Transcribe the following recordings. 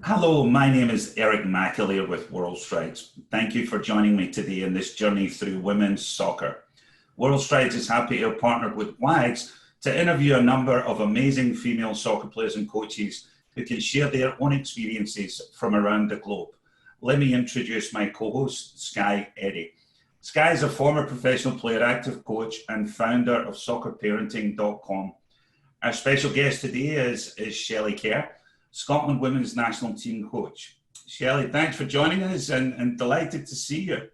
Hello, my name is Eric McAleer with World Strides. Thank you for joining me today in this journey through women's soccer. World Strides is happy to have partnered with WAGS to interview a number of amazing female soccer players and coaches who can share their own experiences from around the globe. Let me introduce my co-host, Sky Eddy. Sky is a former professional player, active coach, and founder of soccerparenting.com. Our special guest today is Shelley Kerr, Scotland women's national team coach. Shelley, thanks for joining us and delighted to see you.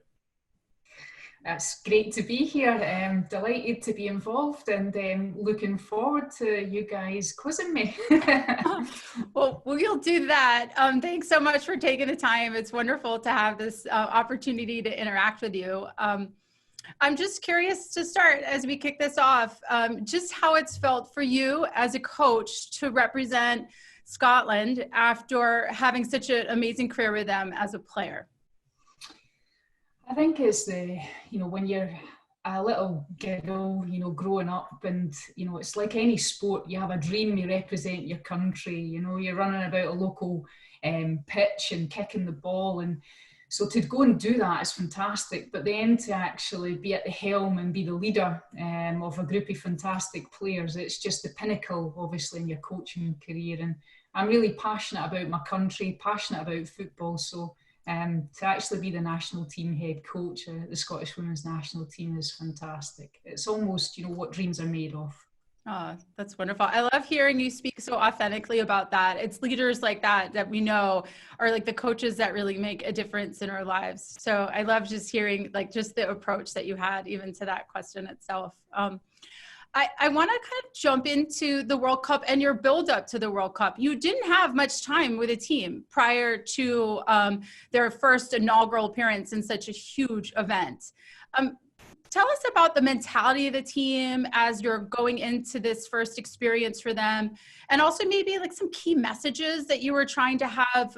It's great to be here. Delighted to be involved and looking forward to you guys quizzing me. Well, we'll do that. Thanks so much for taking the time. It's wonderful to have this opportunity to interact with you. I'm just curious to start as we kick this off, just how it's felt for you as a coach to represent Scotland after having such an amazing career with them as a player. I think it's when you're a little girl, growing up, and, it's like any sport, you have a dream, you represent your country, you're running about a local pitch and kicking the ball. And so to go and do that is fantastic, but then to actually be at the helm and be the leader of a group of fantastic players, it's just the pinnacle, obviously, in your coaching career. And I'm really passionate about my country, passionate about football. So to actually be the national team head coach at the Scottish women's national team is fantastic. It's almost, what dreams are made of. Oh, that's wonderful. I love hearing you speak so authentically about that. It's leaders like that we know are like the coaches that really make a difference in our lives. So I love just hearing just the approach that you had even to that question itself. I want to kind of jump into the World Cup and your build up to the World Cup. You didn't have much time with a team prior to their first inaugural appearance in such a huge event. Tell us about the mentality of the team as you're going into this first experience for them, and also maybe some key messages that you were trying to have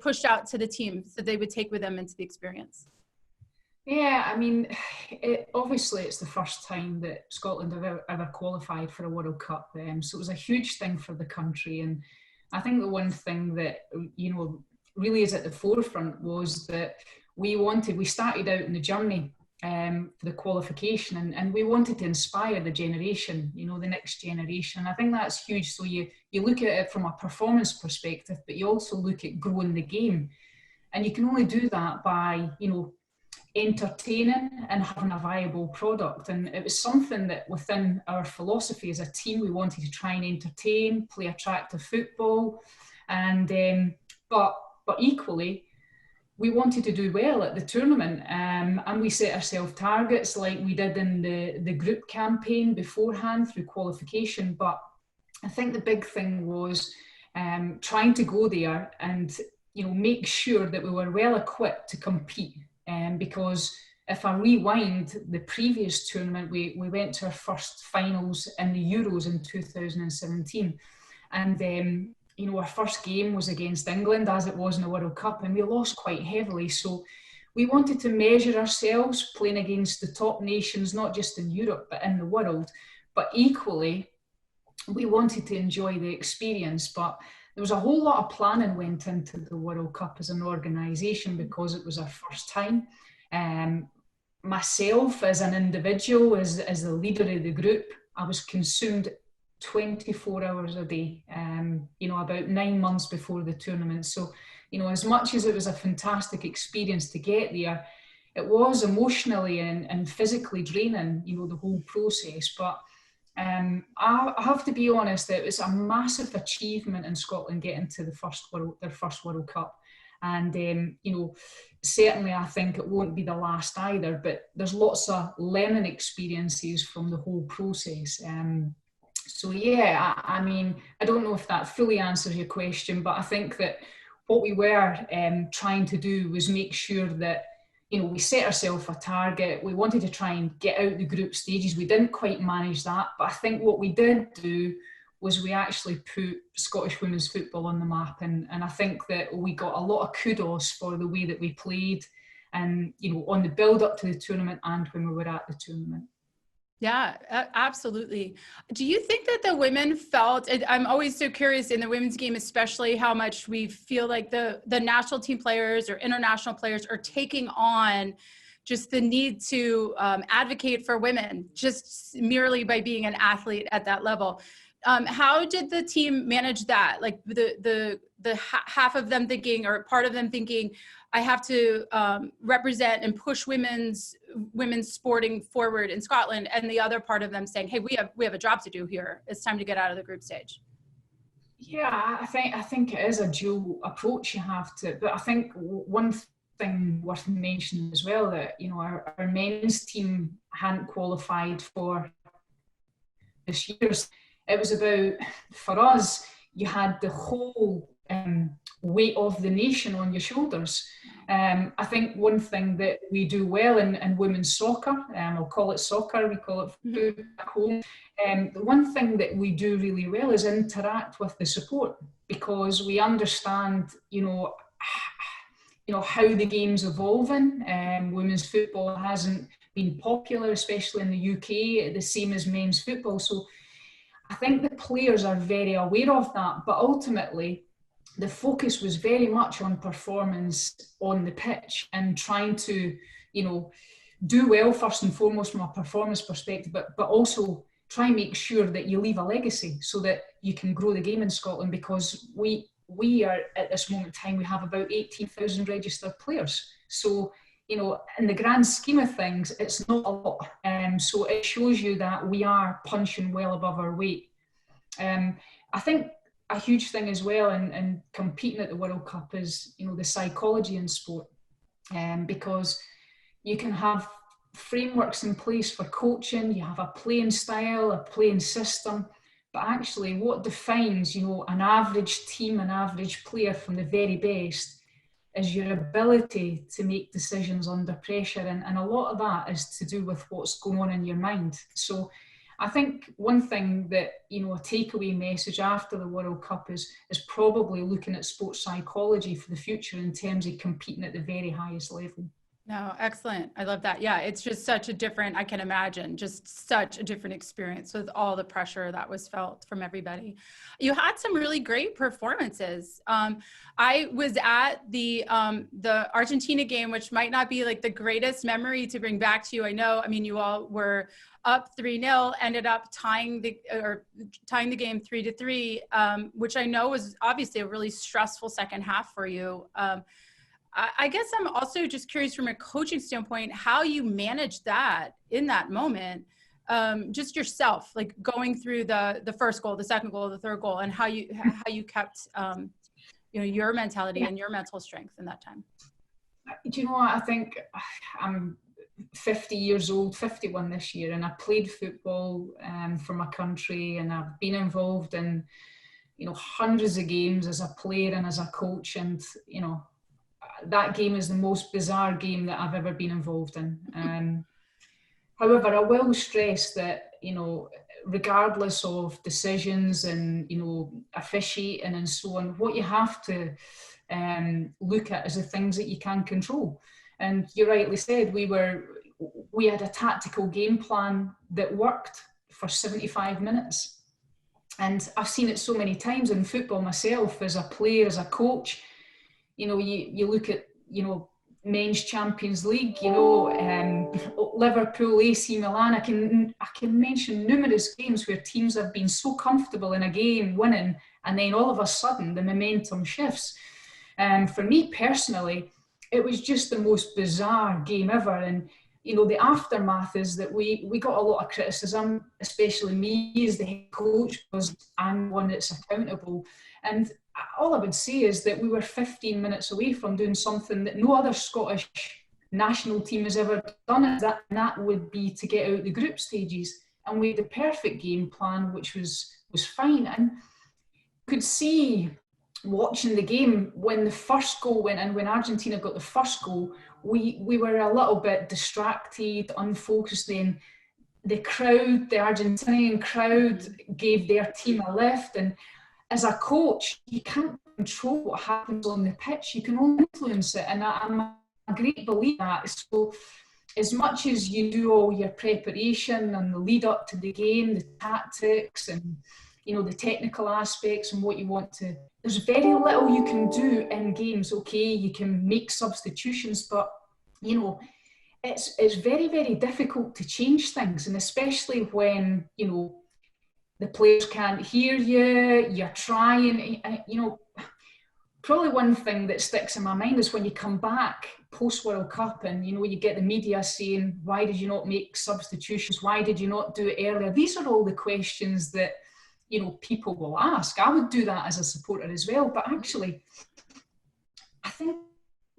pushed out to the team so they would take with them into the experience. Yeah, I mean, obviously it's the first time that Scotland have ever qualified for a World Cup, so it was a huge thing for the country. And I think the one thing that, really is at the forefront was that we started out in the journey for the qualification, and we wanted to inspire the generation, the next generation. And I think that's huge. So you look at it from a performance perspective, but you also look at growing the game. And you can only do that by, entertaining and having a viable product. And it was something that within our philosophy as a team, we wanted to try and entertain, play attractive football, and but equally we wanted to do well at the tournament, and we set ourselves targets like we did in the group campaign beforehand through qualification. But I think the big thing was trying to go there and make sure that we were well equipped to compete. Because if I rewind the previous tournament, we went to our first finals in the Euros in 2017. And, our first game was against England, as it was in the World Cup, and we lost quite heavily. So we wanted to measure ourselves playing against the top nations, not just in Europe, but in the world. But equally, we wanted to enjoy the experience. But there was a whole lot of planning went into the World Cup as an organisation because it was our first time. Myself as an individual, as the leader of the group, I was consumed 24 hours a day, about 9 months before the tournament. So, as much as it was a fantastic experience to get there, it was emotionally and physically draining, the whole process. But I have to be honest, it was a massive achievement in Scotland getting to their first World Cup. And, certainly I think it won't be the last either, but there's lots of learning experiences from the whole process. So yeah, I mean, I don't know if that fully answers your question, but I think that what we were trying to do was make sure that we set ourselves a target. We wanted to try and get out the group stages. We didn't quite manage that, but I think what we did do was we actually put Scottish women's football on the map. And I think that we got a lot of kudos for the way that we played and, on the build up to the tournament and when we were at the tournament. Yeah, absolutely. Do you think that the women felt, I'm always so curious in the women's game, especially how much we feel like the national team players or international players are taking on just the need to advocate for women just merely by being an athlete at that level. How did the team manage that? Like the half of them thinking, or part of them thinking, I have to represent and push women's sporting forward in Scotland, and the other part of them saying, hey, we have a job to do here. It's time to get out of the group stage. Yeah, I think it is a dual approach you have to, but I think one thing worth mentioning as well, that our men's team hadn't qualified for this year's. It was about, for us, you had the whole weight of the nation on your shoulders. I think one thing that we do well in women's soccer, I'll call it soccer, we call it food back home. The one thing that we do really well is interact with the support, because we understand, how the game's evolving. Women's football hasn't been popular, especially in the UK, the same as men's football. So I think the players are very aware of that, but ultimately the focus was very much on performance on the pitch and trying to, do well first and foremost from a performance perspective, but also try and make sure that you leave a legacy so that you can grow the game in Scotland, because we are at this moment in time, we have about 18,000 registered players. So, in the grand scheme of things, it's not a lot. So it shows you that we are punching well above our weight. I think a huge thing as well in competing at the World Cup is, the psychology in sport. Because you can have frameworks in place for coaching, you have a playing style, a playing system, but actually what defines, an average team, an average player from the very best is your ability to make decisions under pressure. And a lot of that is to do with what's going on in your mind. So I think one thing that, a takeaway message after the World Cup is probably looking at sports psychology for the future in terms of competing at the very highest level. No, excellent. I love that. Yeah, it's just such a different, I can imagine, just such a different experience with all the pressure that was felt from everybody. You had some really great performances. I was at the Argentina game, which might not be like the greatest memory to bring back to you. I know, you all were up 3-0, ended up tying the game 3-3, which I know was obviously a really stressful second half for you. I guess I'm also just curious from a coaching standpoint, how you managed that in that moment, just yourself, like going through the first goal, the second goal, the third goal, and how you kept, your mentality and your mental strength in that time. Do you know what? I think I'm 50 years old, 51 this year, and I played football for my country, and I've been involved in, hundreds of games as a player and as a coach, and, that game is the most bizarre game that I've ever been involved in. However, I will stress that, regardless of decisions and, officiating and so on, what you have to look at is the things that you can control. And you rightly said, we had a tactical game plan that worked for 75 minutes. And I've seen it so many times in football myself, as a player, as a coach. You look at, men's Champions League, Liverpool, AC Milan. I can mention numerous games where teams have been so comfortable in a game winning, and then all of a sudden the momentum shifts. For me personally, it was just the most bizarre game ever. And, the aftermath is that we got a lot of criticism, especially me as the head coach, because I'm one that's accountable. And all I would say is that we were 15 minutes away from doing something that no other Scottish national team has ever done, and that would be to get out the group stages. And we had the perfect game plan, which was fine. And could see, watching the game, when the first goal went in, when Argentina got the first goal, we were a little bit distracted, unfocused. Then the crowd, the Argentinian crowd, gave their team a lift. And as a coach, you can't control what happens on the pitch. You can only influence it. And I'm a great believer in that. So as much as you do all your preparation and the lead up to the game, the tactics and, you know, the technical aspects and what you want to, there's very little you can do in games. Okay, you can make substitutions, but, you know, it's very, very difficult to change things. And especially when, you know, the players can't hear you, you're trying, you know, probably one thing that sticks in my mind is when you come back post-World Cup and, you know, you get the media saying, why did you not make substitutions? Why did you not do it earlier? These are all the questions that, you know, people will ask. I would do that as a supporter as well. But actually, I think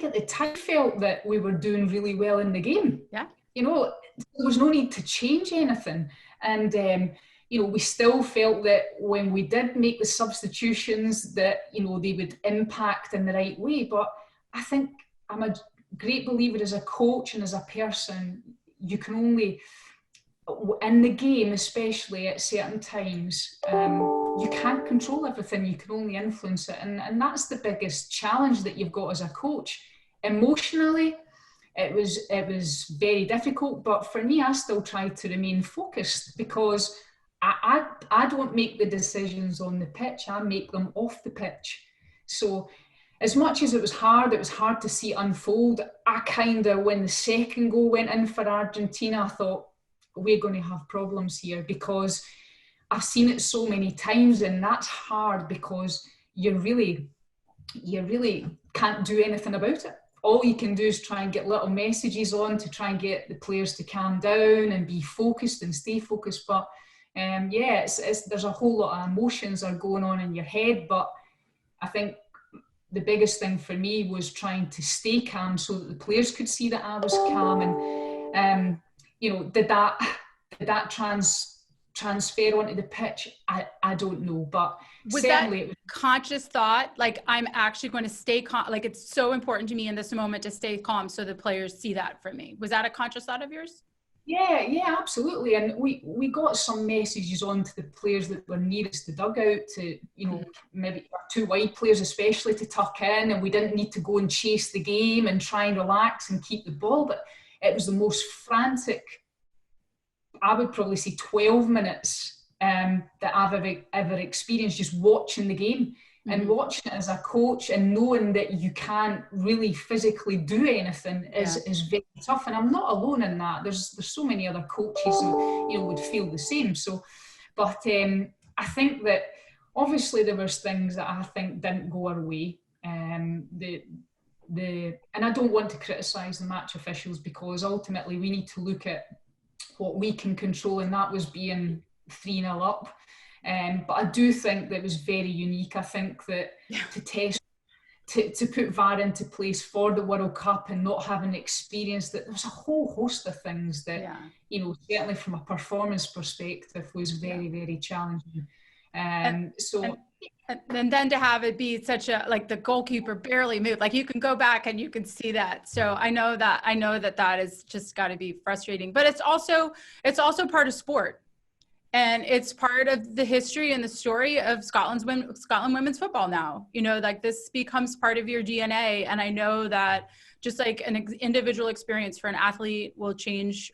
at the time I felt that we were doing really well in the game. Yeah. You know, there was no need to change anything. And, you know, we still felt that when we did make the substitutions that, you know, they would impact in the right way. But I think I'm a great believer as a coach and as a person, you can only, in the game, especially at certain times, you can't control everything. You can only influence it. And that's the biggest challenge that you've got as a coach. Emotionally, it was very difficult. But for me, I still tried to remain focused because I don't make the decisions on the pitch. I make them off the pitch. So as much as it was hard to see it unfold. I kind of, when the second goal went in for Argentina, I thought, we're going to have problems here, because I've seen it so many times, and that's hard because you really can't do anything about it. All you can do is try and get little messages on to try and get the players to calm down and be focused and stay focused. But yeah, there's a whole lot of emotions are going on in your head. But I think the biggest thing for me was trying to stay calm so that the players could see that I was calm. And you know, did that transfer onto the pitch? I don't know, but was certainly that it was conscious thought, like, I'm actually going to stay calm, like, it's so important to me in this moment to stay calm so the players see that from me? Was that a conscious thought of yours? Yeah, absolutely. And we got some messages on to the players that were nearest the dugout to, you know, maybe two wide players especially, to tuck in, and we didn't need to go and chase the game and try and relax and keep the ball. But it was the most frantic, I would probably say 12 minutes that I've ever experienced, just watching the game. And watching it as a coach and knowing that you can't really physically do anything is very tough. And I'm not alone in that. There's so many other coaches who, you know, would feel the same. So, but I think that obviously there was things that I think didn't go our way. And I don't want to criticise the match officials, because ultimately we need to look at what we can control, and that was being 3-0 up. But I do think that was very unique. I think that to put VAR into place for the World Cup and not having experienced that, there was a whole host of things that, you know, certainly from a performance perspective was very, very challenging. And then to have it be such a, like, the goalkeeper barely moved, like, you can go back and you can see that. So I know that is just got to be frustrating, but it's also part of sport. And it's part of the history and the story of Scotland women's football now. You know, like, this becomes part of your DNA. And I know that just like an individual experience for an athlete will change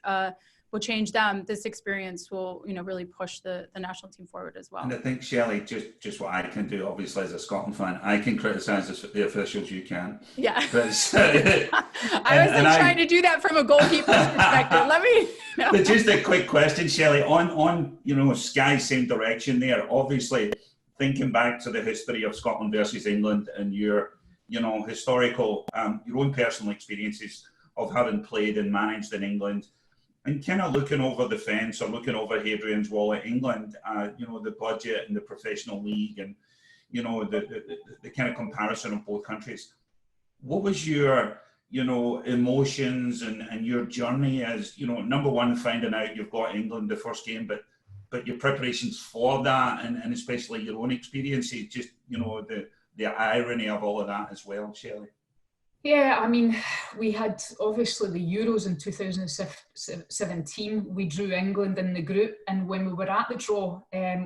them, this experience will, you know, really push the national team forward as well. And I think, Shelley, just what I can do, obviously, as a Scotland fan, I can criticise the officials, you can. Yeah. I was trying to do that from a goalkeeper's perspective. Let me. No. But just a quick question, Shelley, on you know, Sky, same direction there. Obviously, thinking back to the history of Scotland versus England and your, you know, historical, your own personal experiences of having played and managed in England, and kind of looking over the fence or looking over Hadrian's Wall at England, you know, the budget and the professional league, and, you know, the kind of comparison of both countries. What was your, you know, emotions and your journey as, you know, number one, finding out you've got England the first game, but your preparations for that, and especially your own experiences, just, you know, the irony of all of that as well, Shelley? Yeah, I mean, we had obviously the Euros in 2017. We drew England in the group, and when we were at the draw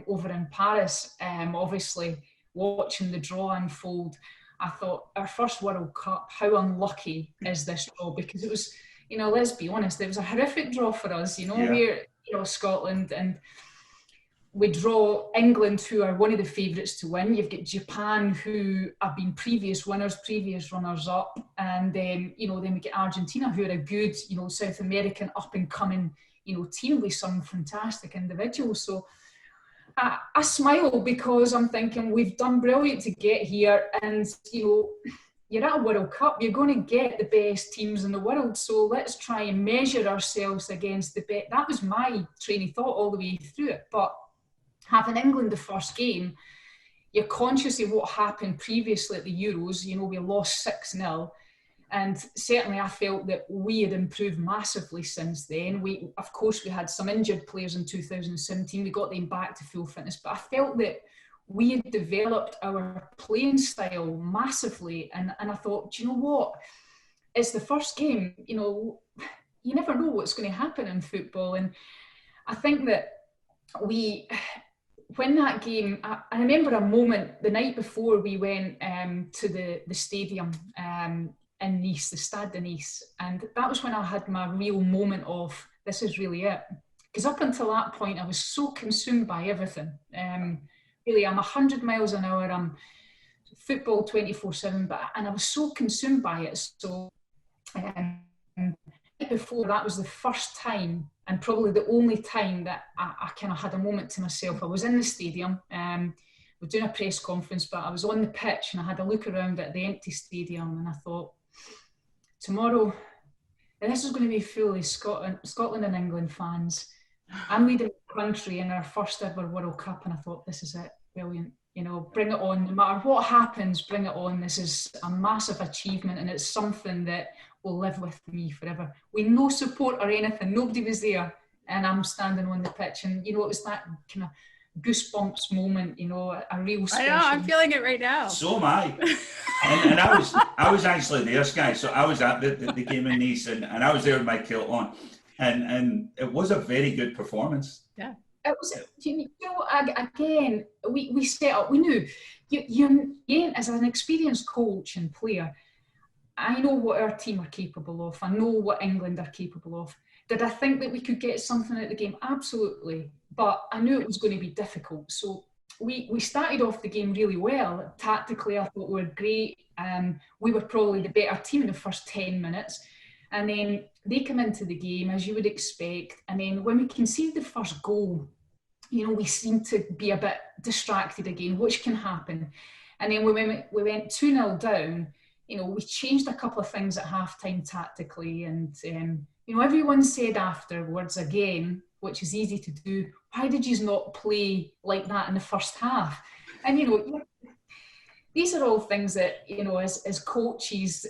over in Paris, obviously watching the draw unfold, I thought, our first World Cup, how unlucky is this draw? Because it was, you know, let's be honest, it was a horrific draw for us. You know, we're, you know, Scotland, and we draw England, who are one of the favourites to win. You've got Japan, who have been previous winners, previous runners-up, and then, you know, then we get Argentina, who are a good, you know, South American up-and-coming, you know, team with some fantastic individuals. So I smile because I'm thinking we've done brilliant to get here, and, you know, you're at a World Cup, you're going to get the best teams in the world, so let's try and measure ourselves against the best. That was my train of thought all the way through it. But having England the first game, you're conscious of what happened previously at the Euros. You know, we lost 6-0. And certainly I felt that we had improved massively since then. Of course, we had some injured players in 2017. We got them back to full fitness. But I felt that we had developed our playing style massively. And I thought, do you know what? It's the first game. You know, you never know what's going to happen in football. And I think that when that game, I remember a moment the night before we went to the stadium in Nice, the Stade de Nice, and that was when I had my real moment of, this is really it. Because up until that point, I was so consumed by everything. Really, I'm 100 miles an hour, I'm football 24/7, and I was so consumed by it. So before, that was the first time, and probably the only time, that I kind of had a moment to myself. I was in the stadium, we were doing a press conference, but I was on the pitch and I had a look around at the empty stadium, and I thought, tomorrow, this is going to be full of Scotland and England fans. I'm leading the country in our first ever World Cup, and I thought, this is it, brilliant. You know, bring it on. No matter what happens, bring it on. This is a massive achievement, and it's something that will live with me forever. With no support or anything, nobody was there, and I'm standing on the pitch, and, you know, it was that kind of goosebumps moment, you know, a real special. I know, I'm feeling it right now. So am I. and I was actually there, Sky. So I was at the game in Nice, and I was there with my kilt on, and it was a very good performance. Yeah. It was, you know, again, we set up, we knew, you as an experienced coach and player, I know what our team are capable of. I know what England are capable of. Did I think that we could get something out of the game? Absolutely. But I knew it was going to be difficult. So we started off the game really well. Tactically, I thought we were great. We were probably the better team in the first 10 minutes. And then they come into the game, as you would expect. And then when we conceded the first goal, you know, we seemed to be a bit distracted again, which can happen. And then when we went 2-0 down, you know, we changed a couple of things at halftime tactically. And, you know, everyone said afterwards again, which is easy to do, why did you not play like that in the first half? And, you know, these are all things that, you know, as coaches,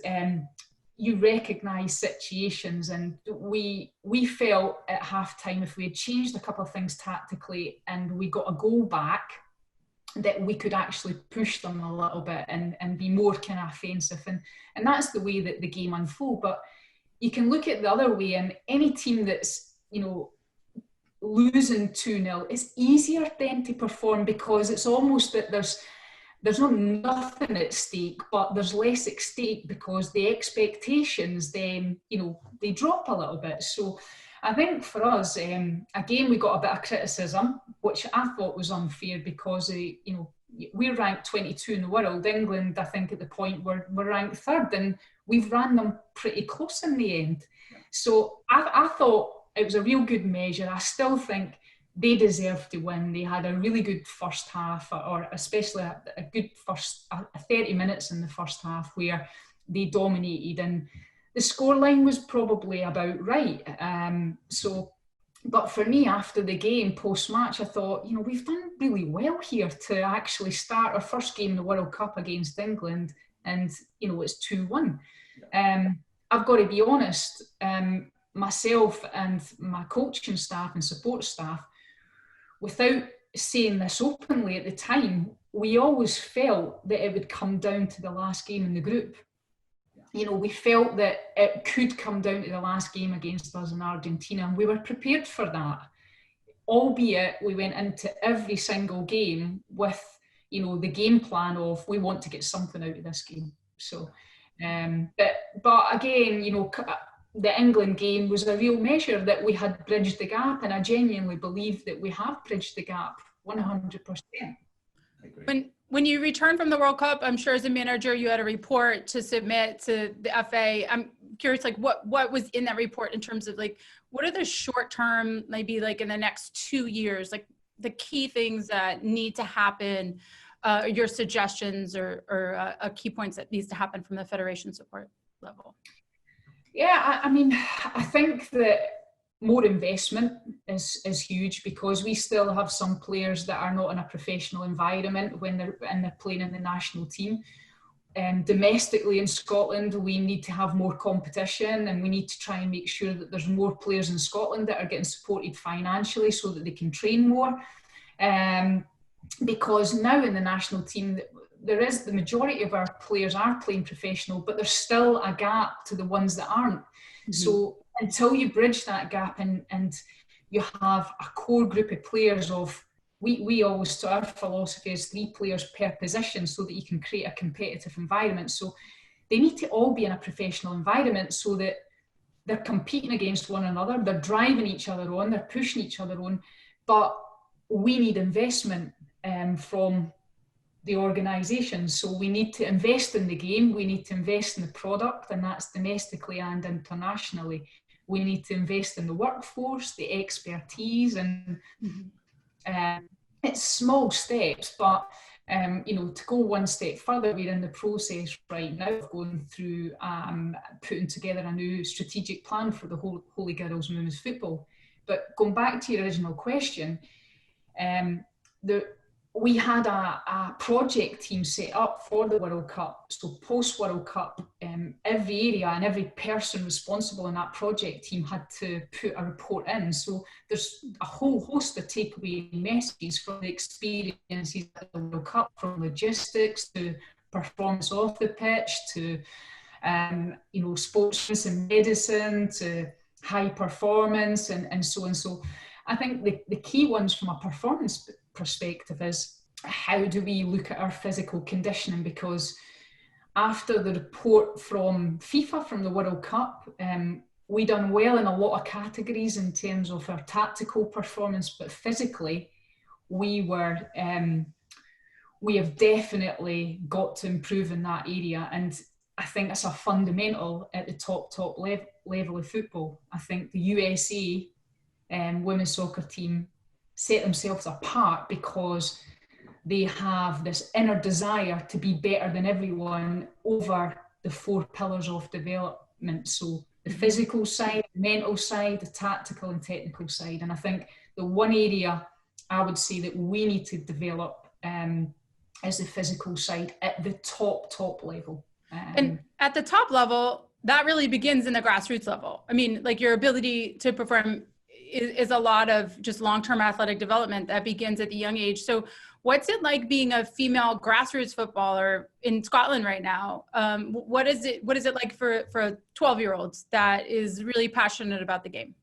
you recognise situations, and we felt at halftime, if we had changed a couple of things tactically and we got a goal back, that we could actually push them a little bit and be more kind of offensive, and that's the way that the game unfolded. But you can look at the other way, and any team that's, you know, losing 2-0, it's easier then to perform, because it's almost that there's not nothing at stake, but there's less at stake, because the expectations then, you know, they drop a little bit. So I think for us, again, we got a bit of criticism, which I thought was unfair, because, you know, we're ranked 22 in the world. England, I think at the point, we're ranked 3rd, and we've ran them pretty close in the end. So I thought it was a real good measure. I still think they deserved to win. They had a really good first half, or especially a good first 30 minutes in the first half, where they dominated, and the scoreline was probably about right. But for me, after the game, post-match, I thought, you know, we've done really well here to actually start our first game in the World Cup against England, and, you know, it's 2-1. I've got to be honest, myself and my coaching staff and support staff, without saying this openly at the time, we always felt that it would come down to the last game in the group. You know, we felt that it could come down to the last game against us in Argentina, and we were prepared for that. Albeit we went into every single game with, you know, the game plan of, we want to get something out of this game. So, but again, you know, the England game was a real measure that we had bridged the gap, and I genuinely believe that we have bridged the gap 100%. When you returned from the World Cup, I'm sure as a manager you had a report to submit to the FA. I'm curious, like what was in that report in terms of like what are the short term, maybe like in the next 2 years, like the key things that need to happen, your suggestions or key points that needs to happen from the federation support level? Yeah, I mean, I think that more investment is huge, because we still have some players that are not in a professional environment when they're playing in the national team. Domestically in Scotland, we need to have more competition, and we need to try and make sure that there's more players in Scotland that are getting supported financially so that they can train more. Because now in the national team, the majority of our players are playing professional, but there's still a gap to the ones that aren't. Mm-hmm. So until you bridge that gap and you have a core group of players of, we always, so our philosophy is 3 players per position so that you can create a competitive environment. So they need to all be in a professional environment so that they're competing against one another, they're driving each other on, they're pushing each other on, but we need investment from the organisation. So we need to invest in the game, we need to invest in the product, and that's domestically and internationally. We need to invest in the workforce, the expertise, and it's small steps, but to go one step further, we're in the process right now of going through putting together a new strategic plan for the whole Holy Girls Women's Football. But going back to your original question, we had a project team set up for the World Cup. So post World Cup, every area and every person responsible in that project team had to put a report in. So there's a whole host of takeaway messages from the experiences at the World Cup, from logistics to performance off the pitch to sports and medicine to high performance and so on. So I think the key ones from a performance perspective is, how do we look at our physical conditioning? Because after the report from FIFA from the World Cup, we done well in a lot of categories in terms of our tactical performance, but physically we have definitely got to improve in that area, and I think it's a fundamental at the top level of football. I think the USA women's soccer team set themselves apart because they have this inner desire to be better than everyone over the 4 pillars of development. So the physical side, the mental side, the tactical and technical side. And I think the one area I would say that we need to develop is the physical side at the top level. And at the top level, that really begins in the grassroots level. I mean, like your ability to perform is a lot of just long-term athletic development that begins at the young age. So what's it like being a female grassroots footballer in Scotland right now? What is it like for a 12-year-old that is really passionate about the game?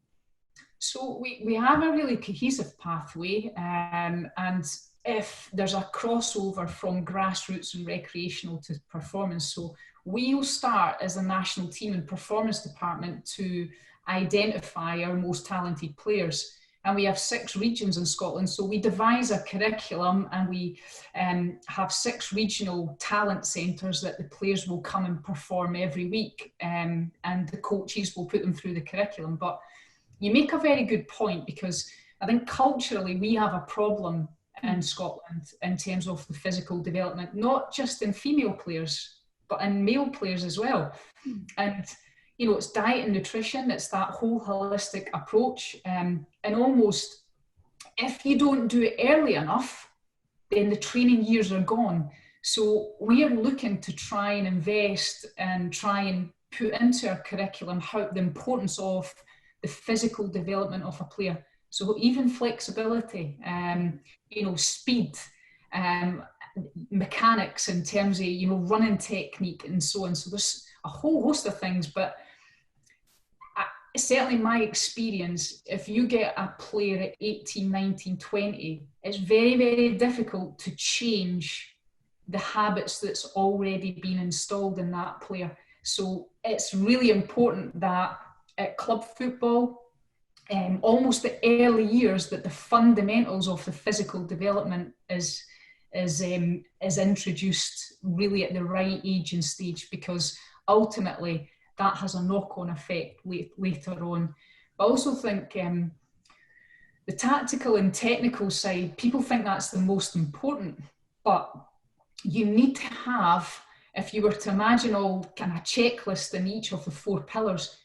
So we have a really cohesive pathway, and if there's a crossover from grassroots and recreational to performance. So we'll start as a national team and performance department to identify our most talented players, and we have 6 regions in Scotland, so we devise a curriculum and we have 6 regional talent centres that the players will come and perform every week, and the coaches will put them through the curriculum. But you make a very good point, because I think culturally we have a problem in Scotland in terms of the physical development, not just in female players but in male players as well. And it's diet and nutrition, it's that whole holistic approach. And almost, if you don't do it early enough, then the training years are gone. So we are looking to try and invest and try and put into our curriculum the importance of the physical development of a player. So even flexibility, speed, mechanics in terms of, running technique and so on. So there's a whole host of things, but certainly my experience, if you get a player at 18, 19, 20, it's very, very difficult to change the habits that's already been installed in that player. So it's really important that at club football, almost the early years, that the fundamentals of the physical development is introduced really at the right age and stage, because ultimately that has a knock-on effect later on. I also think the tactical and technical side, people think that's the most important, but you need to have, if you were to imagine all kind of checklist in each of the 4 pillars,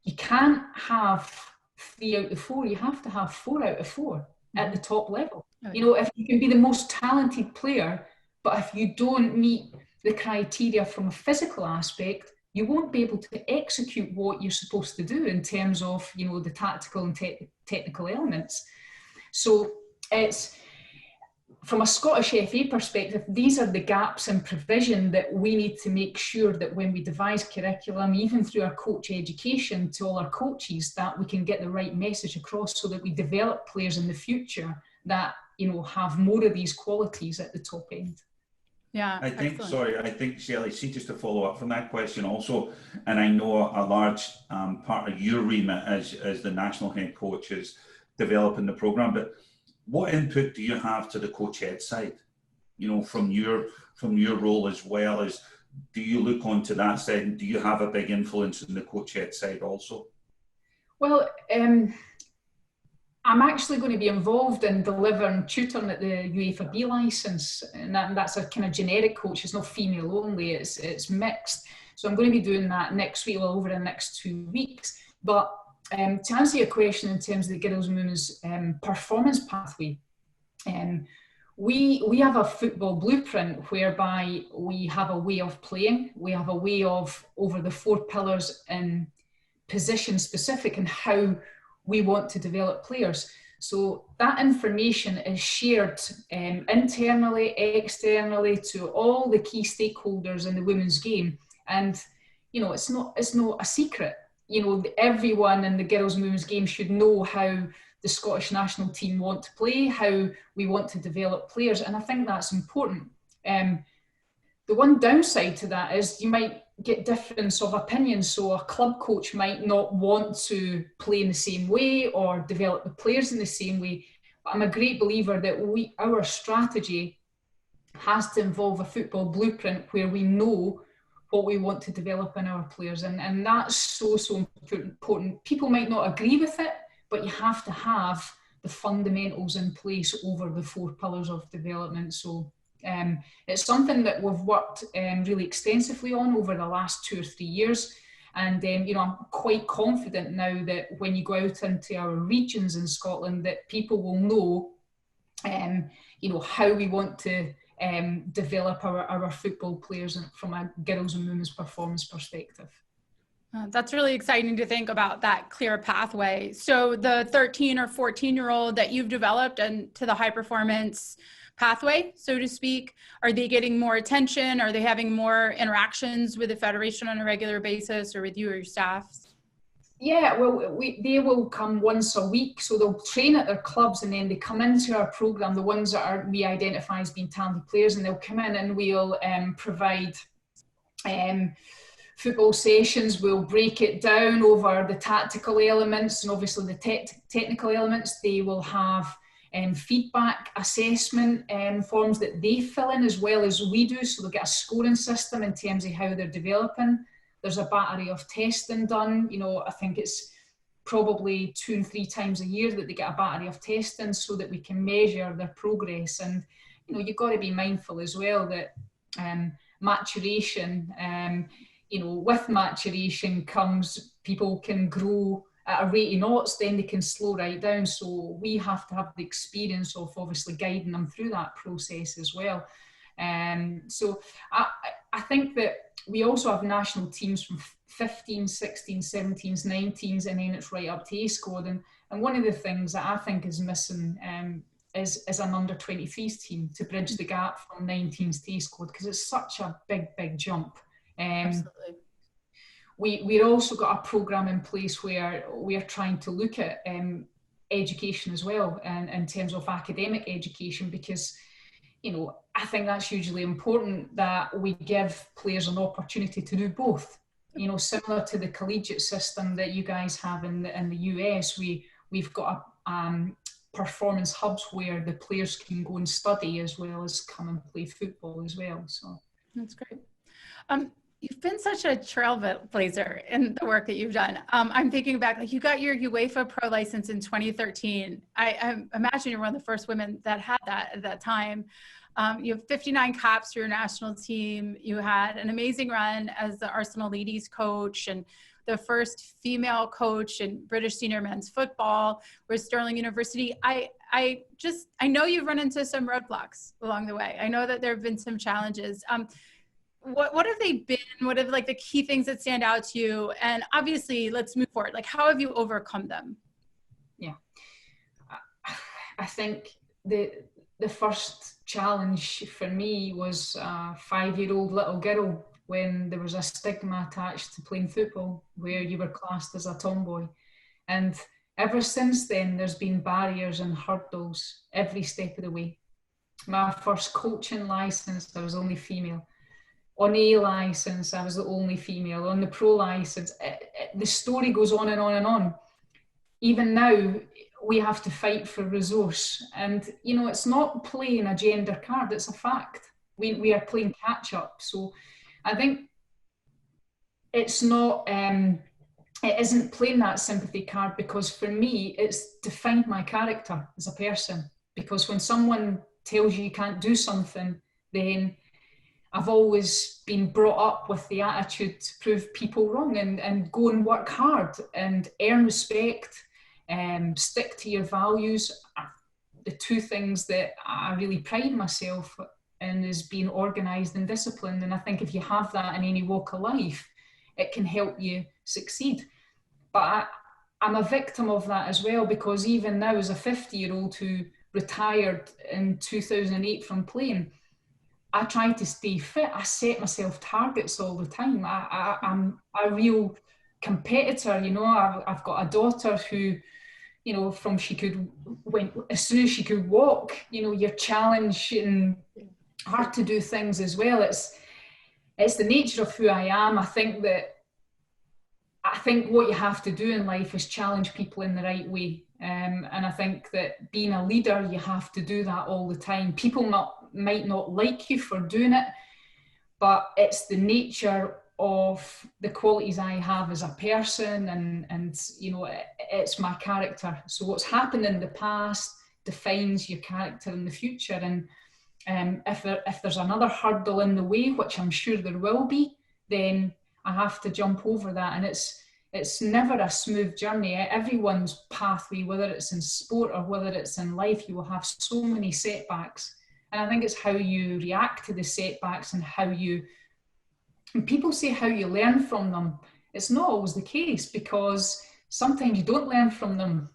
you can't have 3 out of 4, you have to have 4 out of 4 at the top level. You know, if you can be the most talented player, but if you don't meet the criteria from a physical aspect, you won't be able to execute what you're supposed to do in terms of, you know, the tactical and technical elements. So it's, from a Scottish FA perspective, these are the gaps in provision that we need to make sure that when we devise curriculum, even through our coach education to all our coaches, that we can get the right message across so that we develop players in the future that, you know, have more of these qualities at the top end. Yeah, I think, I think, Shelley, see, just to follow up from that question also, and I know a large part of your remit as the national head coach is developing the programme, but what input do you have to the coach head side? You know, from your role as well, as do you look onto that side, and do you have a big influence in the coach head side also? Well, I'm actually going to be involved in delivering tutoring at the UEFA B licence, and that's a kind of generic coach. It's not female only, it's mixed. So I'm going to be doing that next week, well, over the next 2 weeks. But to answer your question in terms of the girls and women's performance pathway, we have a football blueprint whereby we have a way of playing, we have a way of, over the 4 pillars, in position specific and how we want to develop players. So that information is shared internally, externally, to all the key stakeholders in the women's game. And, you know, it's not a secret. You know, everyone in the girls and women's game should know how the Scottish national team want to play, how we want to develop players. And I think that's important. The one downside to that is you might get difference of opinion. So a club coach might not want to play in the same way or develop the players in the same way. But I'm a great believer that our strategy has to involve a football blueprint where we know what we want to develop in our players. And that's so important. People might not agree with it, but you have to have the fundamentals in place over the 4 pillars of development. So it's something that we've worked really extensively on over the last 2 or 3 years. And you know, I'm quite confident now that when you go out into our regions in Scotland, that people will know, you know, how we want to develop our football players from a girls and women's performance perspective. That's really exciting to think about that clear pathway. So the 13 or 14-year-old that you've developed and to the high performance pathway, so to speak, are they getting more attention? Are they having more interactions with the federation on a regular basis, or with you or your staff? Yeah, well, they will come once a week, so they'll train at their clubs and then they come into our programme, the ones that we identify as being talented players, and they'll come in and we'll provide football sessions. We'll break it down over the tactical elements and obviously the technical elements. They will have feedback assessment forms that they fill in as well as we do, so they'll get a scoring system in terms of how they're developing. There's a battery of testing done. You know, I think it's probably 2 and 3 times a year that they get a battery of testing so that we can measure their progress. And, you know, you've got to be mindful as well that maturation, you know, with maturation comes people can grow at a rate of knots, then they can slow right down. So we have to have the experience of obviously guiding them through that process as well. So I think that we also have national teams from 15, 16, 17s, 19s, and then it's right up to A squad. And one of the things that I think is missing is an under 23s team to bridge the gap from 19s to A squad, because it's such a big jump. Absolutely. We've also got a programme in place where we're trying to look at education as well, and in terms of academic education, because, you know, I think that's hugely important that we give players an opportunity to do both. similar to the collegiate system that you guys have in the US, we've got performance hubs where the players can go and study as well as come and play football as well. So that's great. You've been such a trailblazer in the work that you've done. I'm thinking back, like you got your UEFA Pro license in 2013. I imagine you're one of the first women that had that at that time. You have 59 caps for your national team. You had an amazing run as the Arsenal ladies coach and the first female coach in British senior men's football with Stirling University. I know you've run into some roadblocks along the way. I know that there have been some challenges. What have they been? What have like the key things that stand out to you? And obviously, let's move forward. Like, how have you overcome them? Yeah, I think the first challenge for me was a 5-year-old little girl when there was a stigma attached to playing football where you were classed as a tomboy. And ever since then, there's been barriers and hurdles every step of the way. My first coaching license, I was only female. On A license, I was the only female. On the pro license, the story goes on and on and on. Even now, we have to fight for resource. And, it's not playing a gender card, it's a fact. We are playing catch up. So I think it's not, it isn't playing that sympathy card, because for me, it's defined my character as a person. Because when someone tells you can't do something, then I've always been brought up with the attitude to prove people wrong and go and work hard and earn respect and stick to your values. The two things that I really pride myself in is being organised and disciplined. And I think if you have that in any walk of life, it can help you succeed. But I'm a victim of that as well, because even now as a 50-year-old who retired in 2008 from playing, I try to stay fit. I set myself targets all the time. I'm a real competitor, I've got a daughter who, as soon as she could walk, you're challenging her to do things as well. It's the nature of who I am. I think what you have to do in life is challenge people in the right way. And I think that being a leader, you have to do that all the time. People might not like you for doing it, but it's the nature of the qualities I have as a person, and it's my character. So what's happened in the past defines your character in the future. And if there's another hurdle in the way, which I'm sure there will be, then I have to jump over that. And it's never a smooth journey. Everyone's pathway, whether it's in sport or whether it's in life, you will have so many setbacks. And I think it's how you react to the setbacks and and people say how you learn from them. It's not always the case, because sometimes you don't learn from them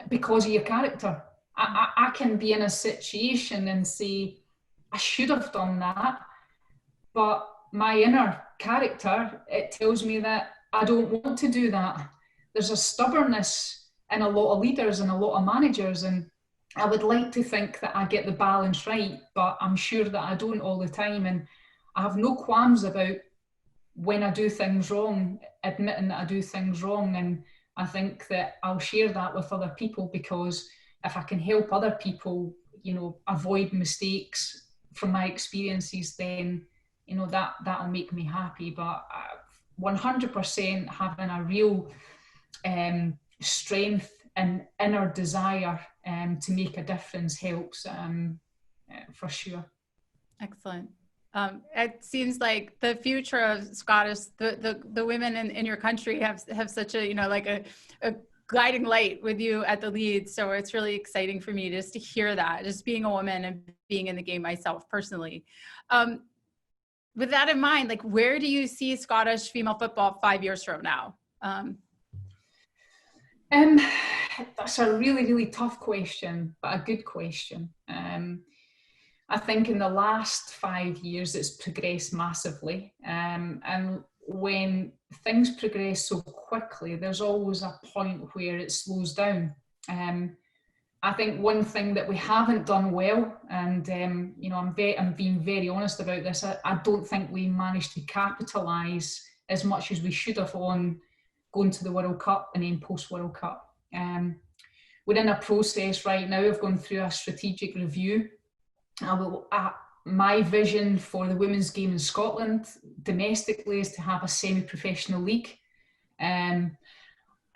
because of your character. I can be in a situation and say, I should have done that, but my inner character, it tells me that I don't want to do that. There's a stubbornness in a lot of leaders and a lot of managers, and I would like to think that I get the balance right, but I'm sure that I don't all the time. And I have no qualms about when I do things wrong, admitting that I do things wrong. And I think that I'll share that with other people, because if I can help other people, avoid mistakes from my experiences, then, that'll make me happy. But 100% having a real strength and inner desire to make a difference helps, for sure. Excellent. It seems like the future of Scottish, the women in your country have such a, a guiding light with you at the lead. So it's really exciting for me just to hear that, just being a woman and being in the game myself personally. With that in mind, where do you see Scottish female football 5 years from now? That's a really, really tough question, but a good question. I think in the last 5 years, it's progressed massively. And when things progress so quickly, there's always a point where it slows down. I I think one thing that we haven't done well, and you know, I'm being very honest about this. I don't think we managed to capitalise as much as we should have on going to the World Cup and then post World Cup. We're in a process right now of going through a strategic review. My vision for the women's game in Scotland domestically is to have a semi-professional league.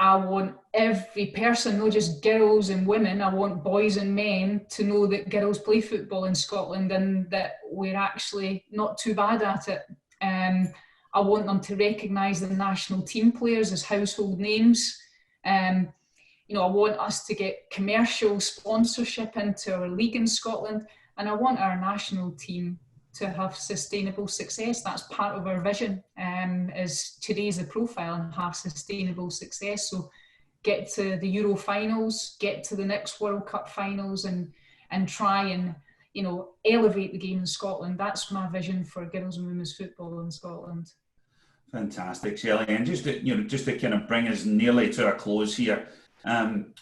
I want every person, not just girls and women, I want boys and men to know that girls play football in Scotland and that we're actually not too bad at it. I want them to recognise the national team players as household names. You know, I want us to get commercial sponsorship into our league in Scotland, and I want our national team to have sustainable success. That's part of our vision, is to raise the profile and have sustainable success. So get to the Euro finals, get to the next World Cup finals, and try and, you know, elevate the game in Scotland. That's my vision for girls and women's football in Scotland. Fantastic, Shelley. And just to kind of bring us nearly to a close here,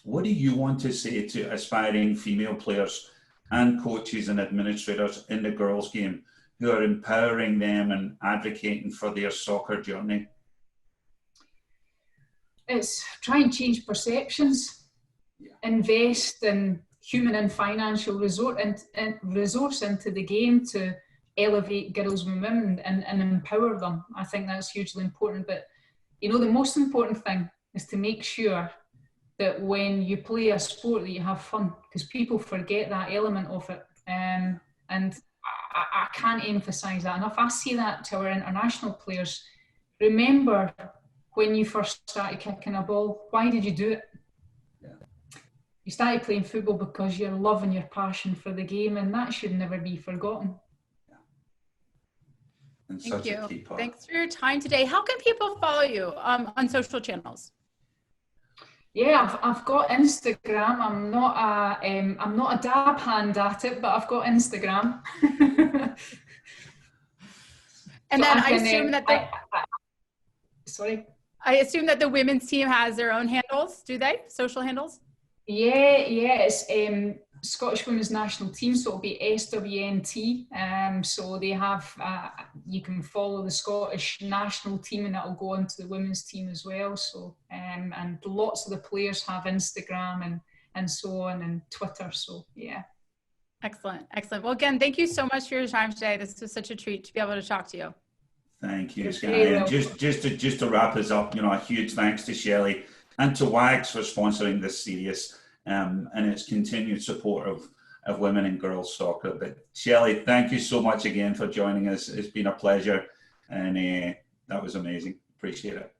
what do you want to say to aspiring female players and coaches and administrators in the girls' game who are empowering them and advocating for their soccer journey? It's try and change perceptions, invest in human and financial resource into the game to elevate girls and women and empower them. I think that's hugely important. But, you know, the most important thing is to make sure that when you play a sport that you have fun, because people forget that element of it. And I can't emphasise that enough. I say that to our international players. Remember when you first started kicking a ball, why did you do it? Yeah. You started playing football because your love and your passion for the game, and that should never be forgotten. Yeah. And Thank such you. a key part. Thanks for your time today. How can people follow you on social channels? Yeah, I've got Instagram. I'm not a dab hand at it, but I've got Instagram. And so then I assume that I assume that the women's team has their own handles. Do they? Social handles? Yeah. It's Scottish Women's National Team, so it'll be SWNT. So they have, you can follow the Scottish national team, and that'll go on to the women's team as well. So, and lots of the players have Instagram and so on, and Twitter. So, yeah. Excellent. Well, again, thank you so much for your time today. This was such a treat to be able to talk to you. Thank you, Shelley. And just to wrap us up, you know, a huge thanks to Shelley and to WAGS for sponsoring this series. And its continued support of women and girls soccer. But Shelley, thank you so much again for joining us. It's been a pleasure, and that was amazing. Appreciate it.